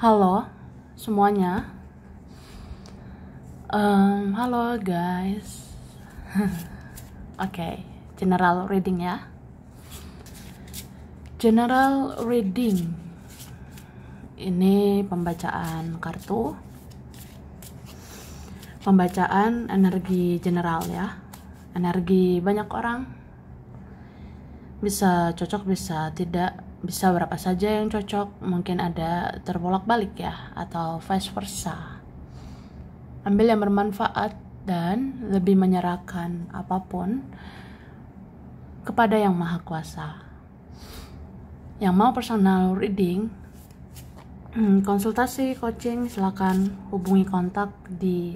Halo semuanya. Halo guys. Oke, general reading ya. General reading. Ini pembacaan kartu. Pembacaan energi general ya. Energi banyak orang. Bisa cocok, bisa tidak, bisa berapa saja yang cocok. Mungkin ada terbolak-balik ya, atau vice versa. Ambil yang bermanfaat dan lebih menyerahkan apapun kepada Yang Maha Kuasa. Yang mau personal reading, konsultasi, coaching, silakan hubungi kontak di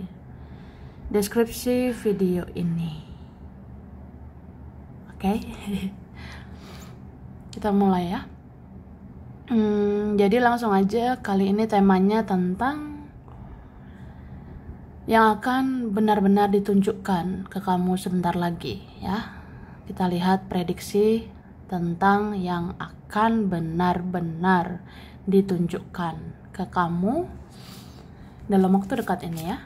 deskripsi video ini. Oke. Kita mulai ya. Jadi langsung aja, kali ini temanya tentang yang akan benar-benar ditunjukkan ke kamu sebentar lagi ya. Kita lihat prediksi tentang yang akan benar-benar ditunjukkan ke kamu dalam waktu dekat ini ya.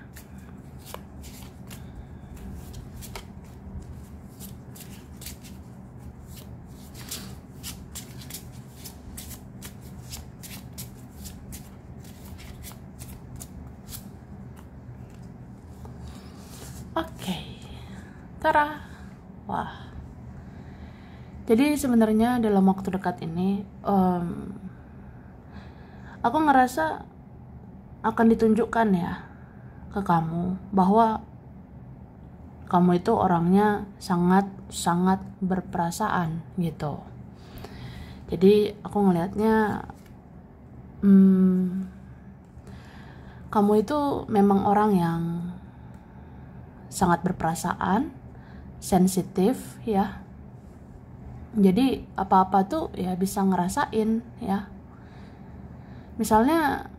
Oke, Tara. Wah. Jadi sebenarnya dalam waktu dekat ini, aku ngerasa akan ditunjukkan ya ke kamu bahwa kamu itu orangnya sangat berperasaan gitu. Jadi aku ngelihatnya, kamu itu memang orang yang sangat berperasaan, sensitif ya. Jadi apa-apa tuh ya bisa ngerasain ya. Misalnya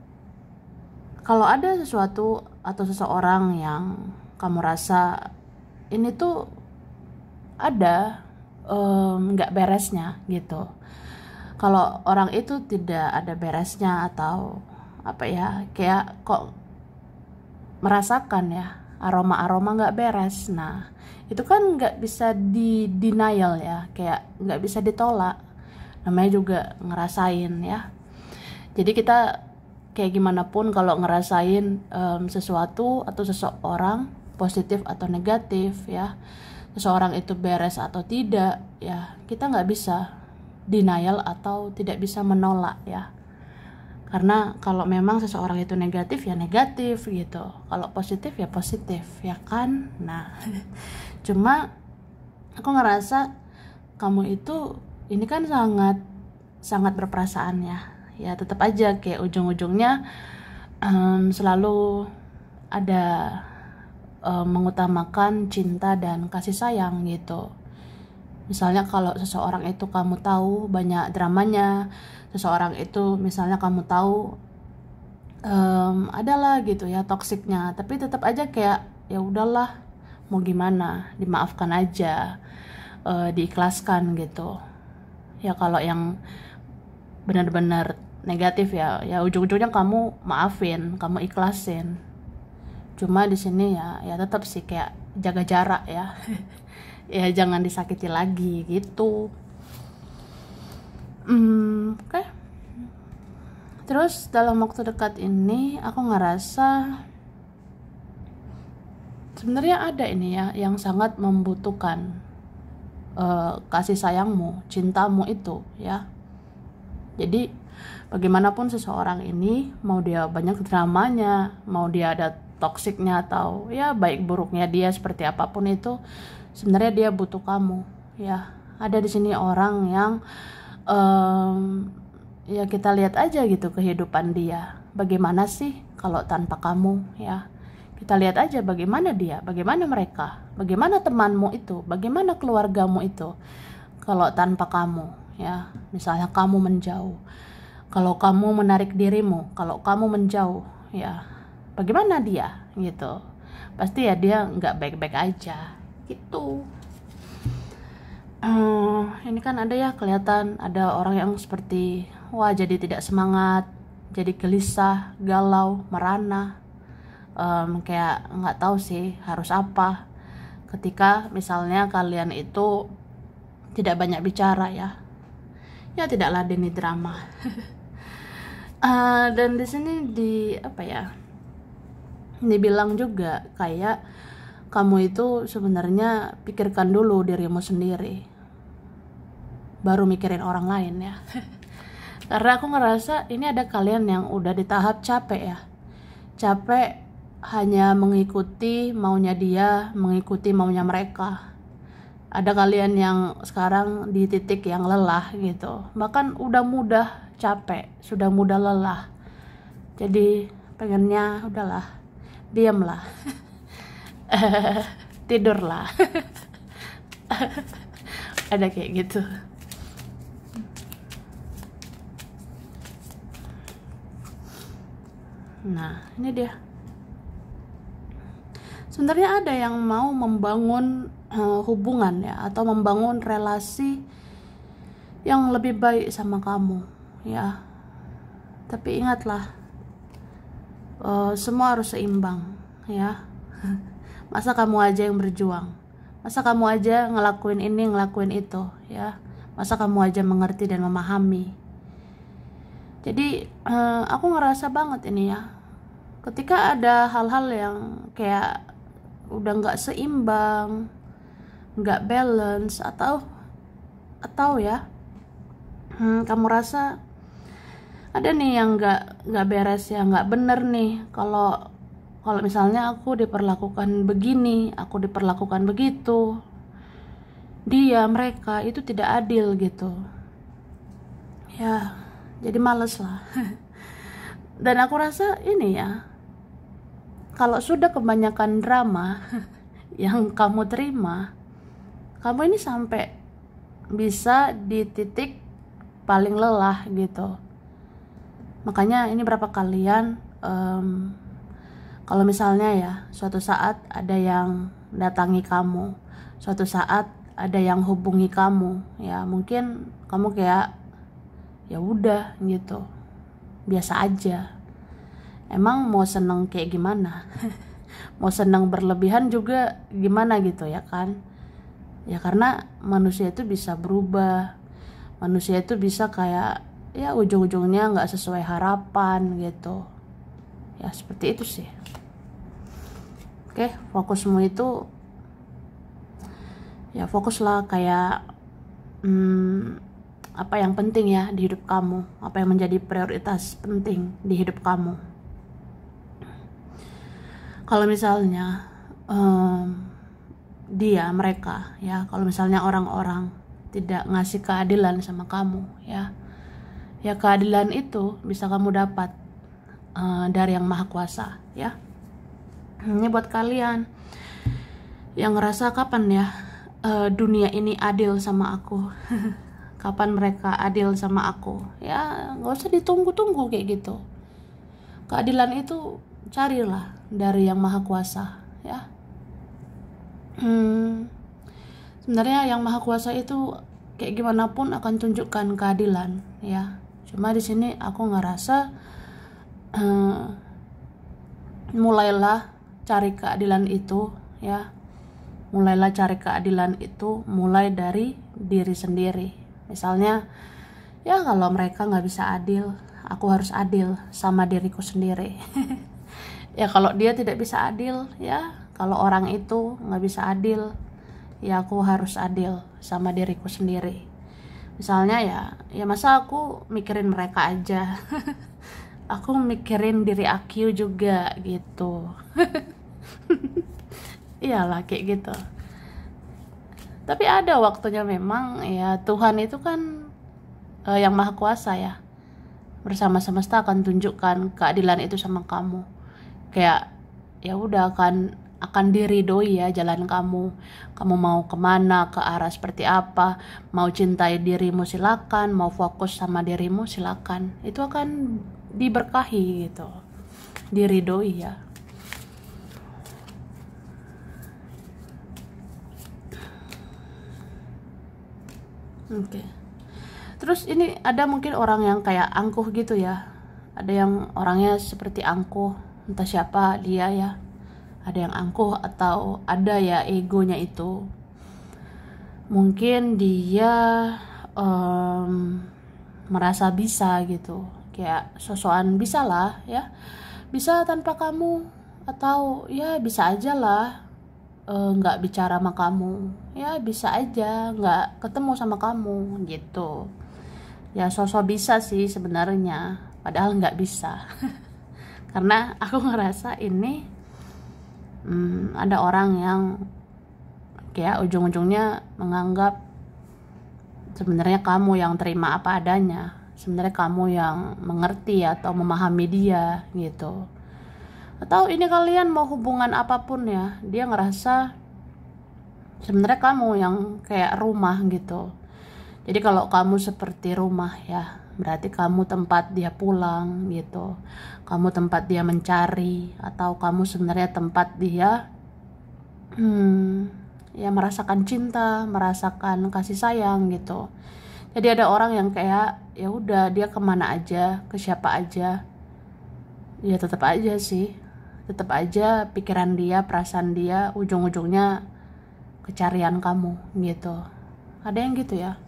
kalau ada sesuatu atau seseorang yang kamu rasa ini tuh ada nggak beresnya gitu. Kalau orang itu tidak ada beresnya atau apa ya, kayak kok merasakan ya aroma-aroma nggak beres. Nah itu kan nggak bisa di denial ya, kayak nggak bisa ditolak, namanya juga ngerasain ya. Jadi kita kayak gimana pun kalau ngerasain sesuatu atau seseorang, positif atau negatif ya, seseorang itu beres atau tidak ya, kita nggak bisa denial atau tidak bisa menolak ya. Karena kalau memang seseorang itu negatif ya negatif gitu, kalau positif ya positif ya kan. Nah cuma aku ngerasa kamu itu ini kan sangat berperasaan ya tetap aja kayak ujung-ujungnya selalu ada mengutamakan cinta dan kasih sayang gitu. Misalnya kalau seseorang itu kamu tahu banyak dramanya, seseorang itu misalnya kamu tahu adalah gitu ya toksiknya, tapi tetap aja kayak ya udahlah, mau gimana, dimaafkan aja, diikhlaskan gitu. Ya kalau yang benar-benar negatif ya ujung-ujungnya kamu maafin, kamu ikhlasin. Cuma di sini ya tetap sih kayak jaga jarak ya. Ya jangan disakiti lagi gitu. Oke. Terus dalam waktu dekat ini aku ngerasa sebenarnya ada ini ya yang sangat membutuhkan kasih sayangmu, cintamu itu ya. Jadi bagaimanapun seseorang ini, mau dia banyak dramanya, mau dia ada toksiknya atau ya baik buruknya dia seperti apapun itu, sebenarnya dia butuh kamu ya. Ada di sini orang yang ya kita lihat aja gitu kehidupan dia, bagaimana sih kalau tanpa kamu ya. Kita lihat aja bagaimana dia, bagaimana mereka, bagaimana temanmu itu, bagaimana keluargamu itu kalau tanpa kamu ya. Misalnya kamu menjauh, kalau kamu menarik dirimu, kalau kamu menjauh ya, bagaimana dia gitu. Pasti ya dia nggak baik-baik aja gitu. Ini kan ada ya kelihatan ada orang yang seperti wah jadi tidak semangat jadi gelisah, galau, merana, kayak nggak tahu sih harus apa ketika misalnya kalian itu tidak banyak bicara ya tidak ladeni drama. Dan di sini dibilang juga kayak kamu itu sebenarnya pikirkan dulu dirimu sendiri baru mikirin orang lain ya. Karena aku ngerasa ini ada kalian yang udah di tahap capek hanya mengikuti maunya dia, mengikuti maunya mereka. Ada kalian yang sekarang di titik yang lelah gitu, bahkan udah mudah capek, sudah mudah lelah, jadi pengennya udahlah, diamlah. Tidurlah. Ada kayak gitu. Nah, ini dia. Sebenarnya ada yang mau membangun hubungan ya, atau membangun relasi yang lebih baik sama kamu ya. Tapi ingatlah, semua harus seimbang ya. Masa kamu aja yang berjuang, masa kamu aja ngelakuin ini ngelakuin itu ya, masa kamu aja mengerti dan memahami. Jadi aku ngerasa banget ini ya, ketika ada hal-hal yang kayak udah nggak seimbang, nggak balance, atau ya kamu rasa ada nih yang nggak beres ya, nggak bener nih. Kalau misalnya aku diperlakukan begini, aku diperlakukan begitu, mereka itu tidak adil gitu ya, jadi males lah. Dan aku rasa ini ya, kalau sudah kebanyakan drama yang kamu terima, kamu ini sampai bisa di titik paling lelah gitu. Makanya ini berapa kalian kalau misalnya ya suatu saat ada yang datangi kamu, suatu saat ada yang hubungi kamu ya, mungkin kamu kayak ya udah gitu, biasa aja. Emang mau seneng kayak gimana? Mau seneng berlebihan juga gimana gitu ya kan? Ya karena manusia itu bisa berubah, manusia itu bisa kayak ya ujung-ujungnya nggak sesuai harapan gitu ya, seperti itu sih. Oke, fokusmu itu ya fokuslah kayak apa yang penting ya di hidup kamu, apa yang menjadi prioritas penting di hidup kamu. Kalau misalnya mereka ya, kalau misalnya orang-orang tidak ngasih keadilan sama kamu ya keadilan itu bisa kamu dapat dari Yang Maha Kuasa ya. Ini buat kalian yang ngerasa kapan ya dunia ini adil sama aku. Kapan mereka adil sama aku ya, nggak usah ditunggu-tunggu kayak gitu. Keadilan itu carilah dari Yang Maha Kuasa ya. Sebenarnya Yang Maha Kuasa itu kayak gimana pun akan tunjukkan keadilan ya. Cuma di sini aku ngerasa mulailah cari keadilan itu ya. Mulailah cari keadilan itu mulai dari diri sendiri. Misalnya ya kalau mereka nggak bisa adil, aku harus adil sama diriku sendiri. Ya kalau dia tidak bisa adil ya, kalau orang itu nggak bisa adil ya aku harus adil sama diriku sendiri. Misalnya ya masa aku mikirin mereka aja. Aku mikirin diri aku juga gitu. Iyalah kayak gitu. Tapi ada waktunya memang ya, Tuhan itu kan Yang Maha Kuasa ya. Bersama semesta akan tunjukkan keadilan itu sama kamu. Kayak ya udah akan diridoi ya jalan kamu. Kamu mau kemana, ke arah seperti apa, mau cintai dirimu silakan, mau fokus sama dirimu silakan. Itu akan diberkahi gitu, diridoi ya. Oke. Terus ini ada mungkin orang yang kayak angkuh gitu ya. Ada yang orangnya seperti angkuh, entah siapa dia ya. Ada yang angkuh atau ada ya egonya itu. Mungkin dia merasa bisa gitu, kayak sosokan bisa lah ya, bisa tanpa kamu, atau ya bisa aja lah nggak bicara sama kamu, ya bisa aja nggak ketemu sama kamu gitu. Ya sosok bisa sih sebenarnya, padahal nggak bisa. Karena aku ngerasa ini ada orang yang kayak ujung-ujungnya menganggap sebenarnya kamu yang terima apa adanya, sebenarnya kamu yang mengerti atau memahami dia gitu. Atau ini kalian mau hubungan apapun ya, dia ngerasa sebenarnya kamu yang kayak rumah gitu. Jadi kalau kamu seperti rumah ya, berarti kamu tempat dia pulang gitu. Kamu tempat dia mencari, atau kamu sebenarnya tempat dia ya merasakan cinta, merasakan kasih sayang gitu. Jadi ada orang yang kayak ya udah dia kemana aja, ke siapa aja, ya tetap aja sih, tetap aja pikiran dia, perasaan dia ujung-ujungnya kecarian kamu gitu. Ada yang gitu ya.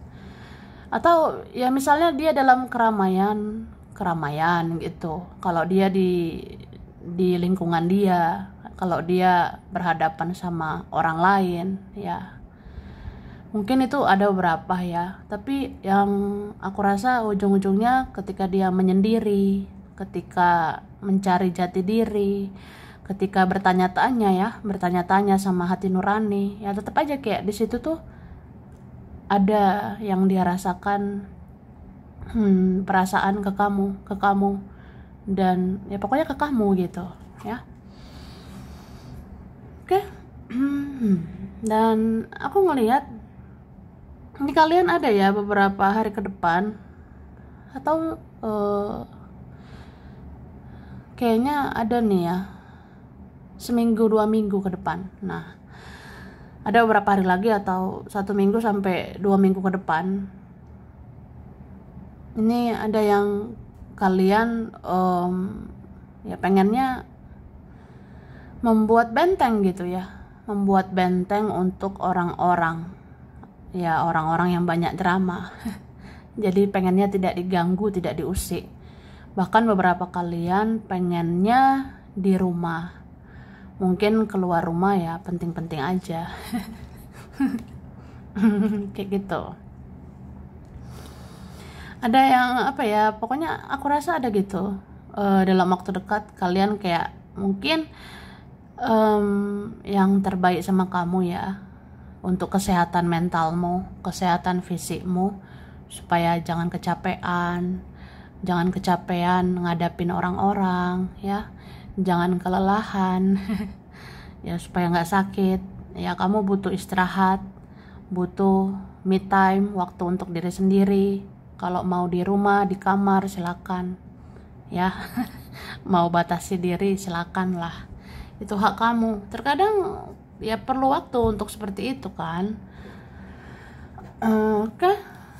Atau ya misalnya dia dalam keramaian gitu, kalau dia di lingkungan dia, kalau dia berhadapan sama orang lain ya mungkin itu ada beberapa ya. Tapi yang aku rasa ujung-ujungnya ketika dia menyendiri, ketika mencari jati diri, ketika bertanya-tanya sama hati nurani, ya tetap aja kayak di situ tuh ada yang dia rasakan, perasaan ke kamu, dan ya pokoknya ke kamu gitu ya. Oke. Dan aku ngelihat ini kalian ada ya beberapa hari ke depan, atau kayaknya ada nih ya, seminggu 2 minggu ke depan. Nah, ada beberapa hari lagi atau 1 minggu sampai 2 minggu ke depan. Ini ada yang kalian ya pengennya membuat benteng gitu ya, membuat benteng untuk orang-orang, ya orang-orang yang banyak drama. Jadi pengennya tidak diganggu, tidak diusik. Bahkan beberapa kalian pengennya di rumah, mungkin keluar rumah ya penting-penting aja. Kayak gitu. Ada yang apa ya, pokoknya aku rasa ada gitu. Dalam waktu dekat kalian kayak mungkin yang terbaik sama kamu ya, untuk kesehatan mentalmu, kesehatan fisikmu, supaya jangan kecapean ngadapin orang-orang ya, jangan kelelahan. Ya supaya nggak sakit ya, kamu butuh istirahat, butuh me time, waktu untuk diri sendiri. Kalau mau di rumah, di kamar silakan ya. Mau batasi diri silakan lah, itu hak kamu. Terkadang ya perlu waktu untuk seperti itu kan. Oke.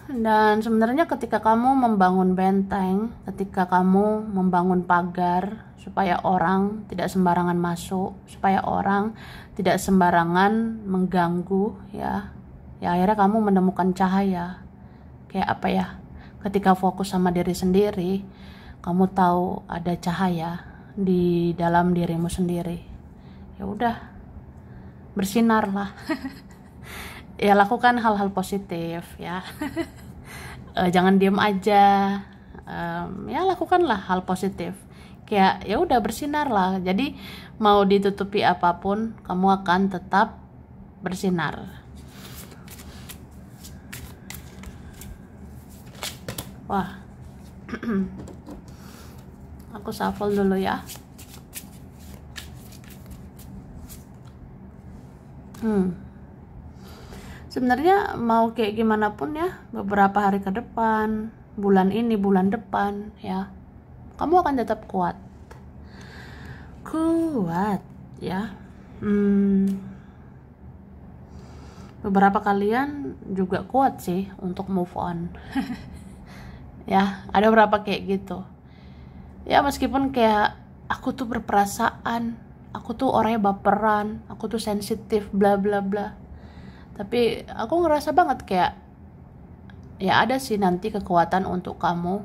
Dan sebenarnya ketika kamu membangun benteng, ketika kamu membangun pagar supaya orang tidak sembarangan masuk, supaya orang tidak sembarangan mengganggu ya akhirnya kamu menemukan cahaya. Kayak apa ya, ketika fokus sama diri sendiri, kamu tahu ada cahaya di dalam dirimu sendiri. Ya udah, bersinar lah. Ya lakukan hal-hal positif ya. Jangan diem aja. Ya lakukanlah hal positif. Kayak ya udah, bersinar lah. Jadi mau ditutupi apapun, kamu akan tetap bersinar. Wah. Aku shuffle dulu ya. Sebenarnya mau kayak gimana pun ya, beberapa hari ke depan, bulan ini, bulan depan ya, kamu akan tetap kuat ya. Beberapa kalian juga kuat sih untuk move on. Ya, ada beberapa kayak gitu. Ya meskipun kayak aku tuh berperasaan, aku tuh orangnya baperan, aku tuh sensitif bla bla bla, tapi aku ngerasa banget kayak ya ada sih nanti kekuatan untuk kamu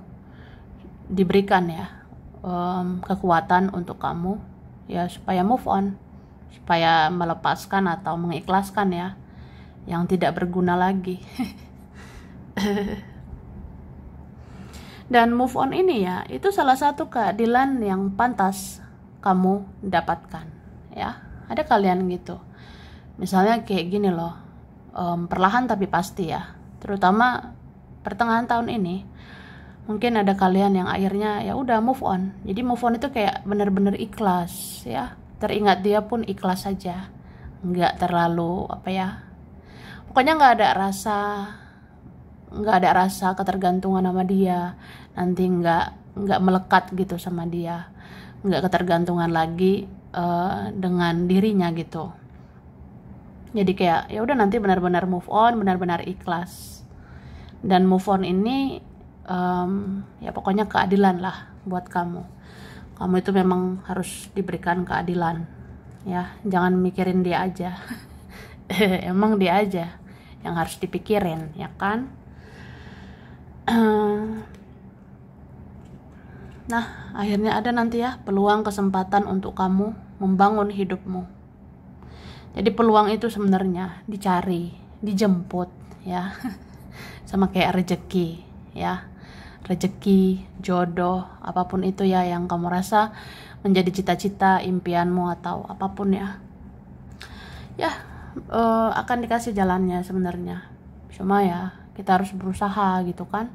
diberikan ya, kekuatan untuk kamu ya supaya move on, supaya melepaskan atau mengikhlaskan ya yang tidak berguna lagi. Dan move on ini ya, itu salah satu keadilan yang pantas kamu dapatkan ya. Ada kalian gitu, misalnya kayak gini loh, perlahan tapi pasti ya, terutama pertengahan tahun ini mungkin ada kalian yang akhirnya ya udah move on. Jadi move on itu kayak bener-bener ikhlas ya, teringat dia pun ikhlas saja, nggak terlalu apa ya, pokoknya nggak ada rasa ketergantungan sama dia, nanti nggak melekat gitu sama dia, nggak ketergantungan lagi dengan dirinya gitu. Jadi kayak ya udah nanti benar-benar move on, benar-benar ikhlas. Dan move on ini ya pokoknya keadilan lah buat kamu. Kamu itu memang harus diberikan keadilan ya, jangan mikirin dia aja. Emang dia aja yang harus dipikirin ya kan. Nah akhirnya ada nanti ya peluang, kesempatan untuk kamu membangun hidupmu. Jadi peluang itu sebenarnya dicari, dijemput ya, sama kayak rezeki ya, rezeki, jodoh, apapun itu ya yang kamu rasa menjadi cita-cita, impianmu atau apapun ya, akan dikasih jalannya sebenarnya. Cuma ya kita harus berusaha gitu kan,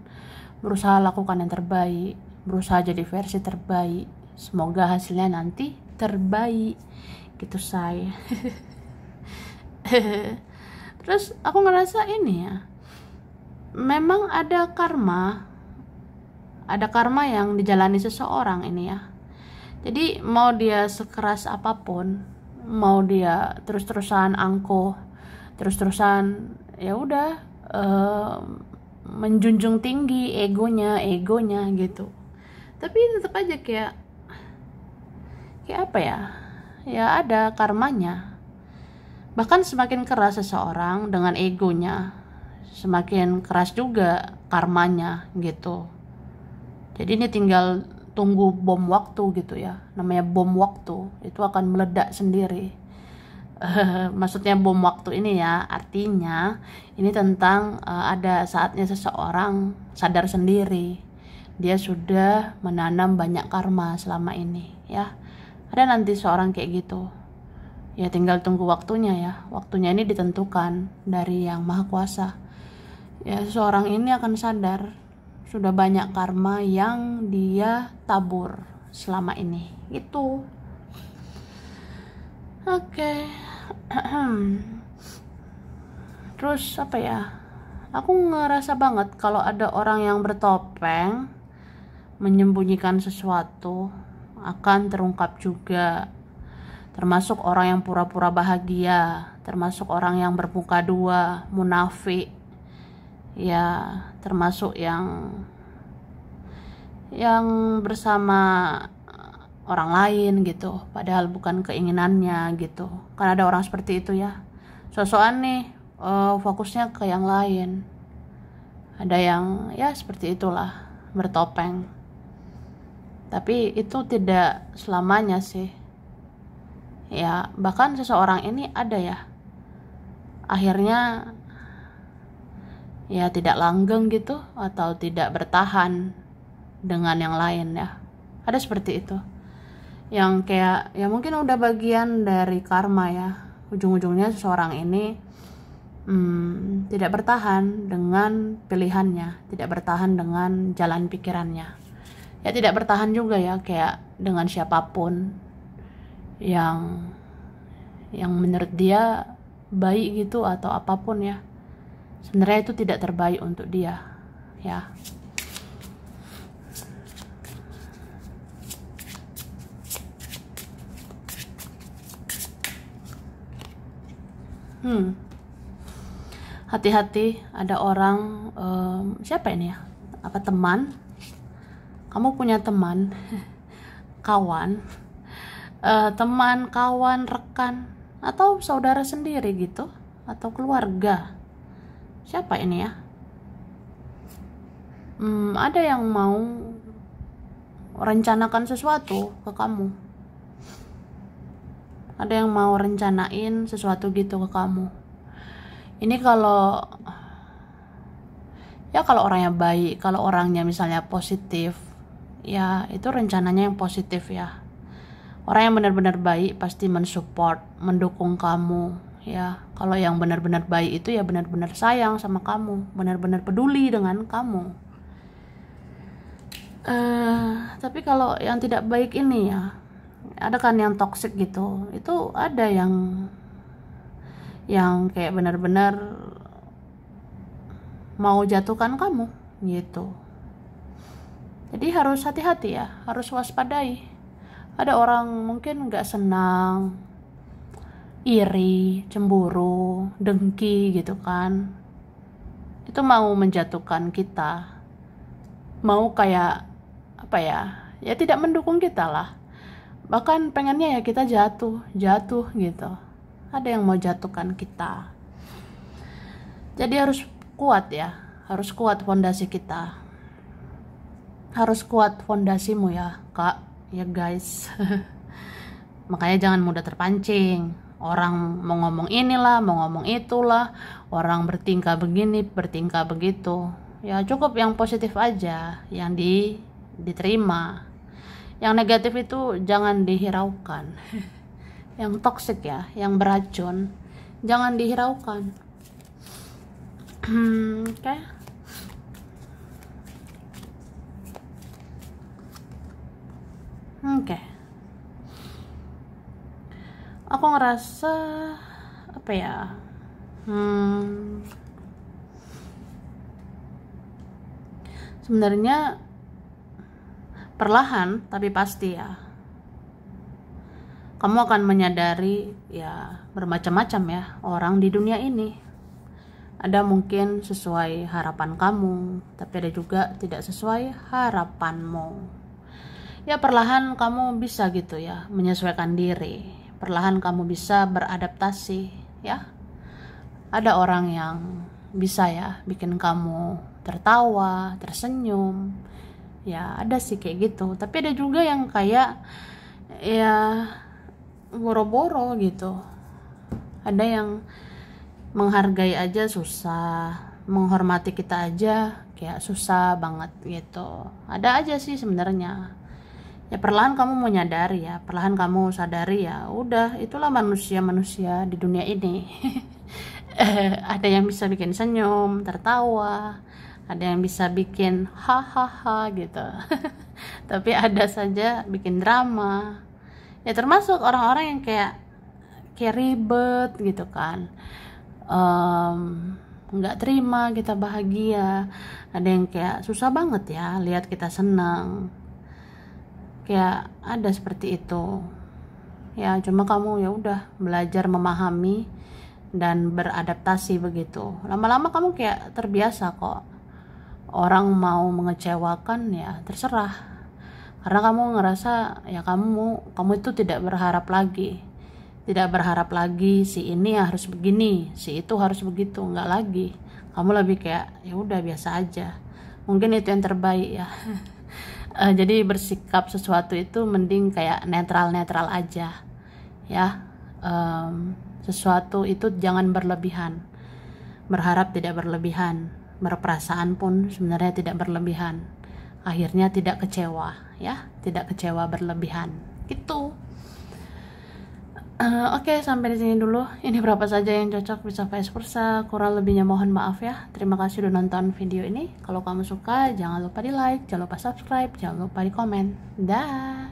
berusaha lakukan yang terbaik, berusaha jadi versi terbaik. Semoga hasilnya nanti terbaik gitu say. Terus aku ngerasa ini ya, memang ada karma yang dijalani seseorang ini ya. Jadi mau dia sekeras apapun, mau dia terus-terusan angkuh, terus-terusan ya udah menjunjung tinggi egonya gitu, tapi tetap aja kayak apa ya, ya ada karmanya. Bahkan semakin keras seseorang dengan egonya, semakin keras juga karmanya gitu. Jadi ini tinggal tunggu bom waktu gitu ya, namanya bom waktu itu akan meledak sendiri. Maksudnya bom waktu ini ya, artinya ini tentang ada saatnya seseorang sadar sendiri dia sudah menanam banyak karma selama ini ya. Ada nanti seorang kayak gitu ya, tinggal tunggu waktunya ya. Waktunya ini ditentukan dari Yang Maha Kuasa ya. Seorang ini akan sadar sudah banyak karma yang dia tabur selama ini gitu. Oke. Terus apa ya, aku ngerasa banget kalau ada orang yang bertopeng menyembunyikan sesuatu akan terungkap juga. Termasuk orang yang pura-pura bahagia, termasuk orang yang bermuka dua, munafik ya, termasuk yang bersama orang lain gitu, padahal bukan keinginannya gitu. Kan ada orang seperti itu ya, sosokan nih fokusnya ke yang lain. Ada yang ya seperti itulah, bertopeng. Tapi itu tidak selamanya sih ya. Bahkan seseorang ini ada ya, akhirnya ya tidak langgeng gitu, atau tidak bertahan dengan yang lain ya. Ada seperti itu, yang kayak ya mungkin udah bagian dari karma ya. Ujung-ujungnya seseorang ini tidak bertahan dengan pilihannya, tidak bertahan dengan jalan pikirannya ya, tidak bertahan juga ya kayak dengan siapapun yang menurut dia baik gitu atau apapun ya. Sebenarnya itu tidak terbaik untuk dia ya. Hati-hati, ada orang siapa ini ya, apa teman, kamu punya teman kawan, teman, kawan, rekan, atau saudara sendiri gitu, atau keluarga. Siapa ini ya? Ada yang mau rencanakan sesuatu ke kamu. Ada yang mau rencanain sesuatu gitu ke kamu. Ini kalau orangnya baik, kalau orangnya misalnya positif, ya itu rencananya yang positif ya. Orang yang benar-benar baik pasti mensupport, mendukung kamu ya. Kalau yang benar-benar baik itu ya benar-benar sayang sama kamu, benar-benar peduli dengan kamu. Tapi kalau yang tidak baik ini ya, ada kan yang toxic gitu. Itu ada yang kayak benar-benar mau jatuhkan kamu gitu. Jadi harus hati-hati ya, harus waspadai. Ada orang mungkin gak senang, iri, cemburu, dengki gitu kan. Itu mau menjatuhkan kita, mau kayak apa ya, ya tidak mendukung kita lah. Bahkan pengennya ya kita jatuh gitu. Ada yang mau jatuhkan kita. Jadi harus kuat ya, harus kuat fondasi kita. Harus kuat fondasimu ya kak, ya guys. Makanya jangan mudah terpancing. Orang mau ngomong inilah, mau ngomong itulah, orang bertingkah begini, bertingkah begitu. Ya cukup yang positif aja, yang diterima. Yang negatif itu jangan dihiraukan. Yang toksik ya, yang beracun, jangan dihiraukan. Oke. Aku ngerasa apa ya? Sebenarnya perlahan tapi pasti ya. Kamu akan menyadari ya bermacam-macam ya orang di dunia ini. Ada mungkin sesuai harapan kamu, tapi ada juga tidak sesuai harapanmu. Ya perlahan kamu bisa gitu ya menyesuaikan diri. Perlahan kamu bisa beradaptasi ya. Ada orang yang bisa ya bikin kamu tertawa, tersenyum. Ya ada sih kayak gitu. Tapi ada juga yang kayak ya boro-boro gitu. Ada yang menghargai aja susah, menghormati kita aja kayak susah banget gitu. Ada aja sih sebenarnya. Ya perlahan kamu menyadari ya, perlahan kamu sadari ya, udah itulah manusia-manusia di dunia ini. Ada yang bisa bikin senyum, tertawa, ada yang bisa bikin hahaha gitu. Tapi ada saja bikin drama. Ya termasuk orang-orang yang kayak ribet gitu kan, nggak terima kita bahagia. Ada yang kayak susah banget ya lihat kita senang. Kayak ada seperti itu ya, cuma kamu ya udah belajar memahami dan beradaptasi begitu. Lama-lama kamu kayak terbiasa kok. Orang mau mengecewakan ya terserah, karena kamu ngerasa ya kamu itu tidak berharap lagi si ini harus begini, si itu harus begitu, nggak lagi. Kamu lebih kayak ya udah biasa aja. Mungkin itu yang terbaik ya. Jadi bersikap sesuatu itu mending kayak netral aja ya. Sesuatu itu jangan berlebihan. Berharap tidak berlebihan, berperasaan pun sebenarnya tidak berlebihan. Akhirnya tidak kecewa ya, tidak kecewa berlebihan gitu. Oke, sampai di sini dulu. Ini berapa saja yang cocok bisa vice versa. Kurang lebihnya mohon maaf ya. Terima kasih udah nonton video ini. Kalau kamu suka, jangan lupa di like, jangan lupa subscribe, jangan lupa di komen. Dah.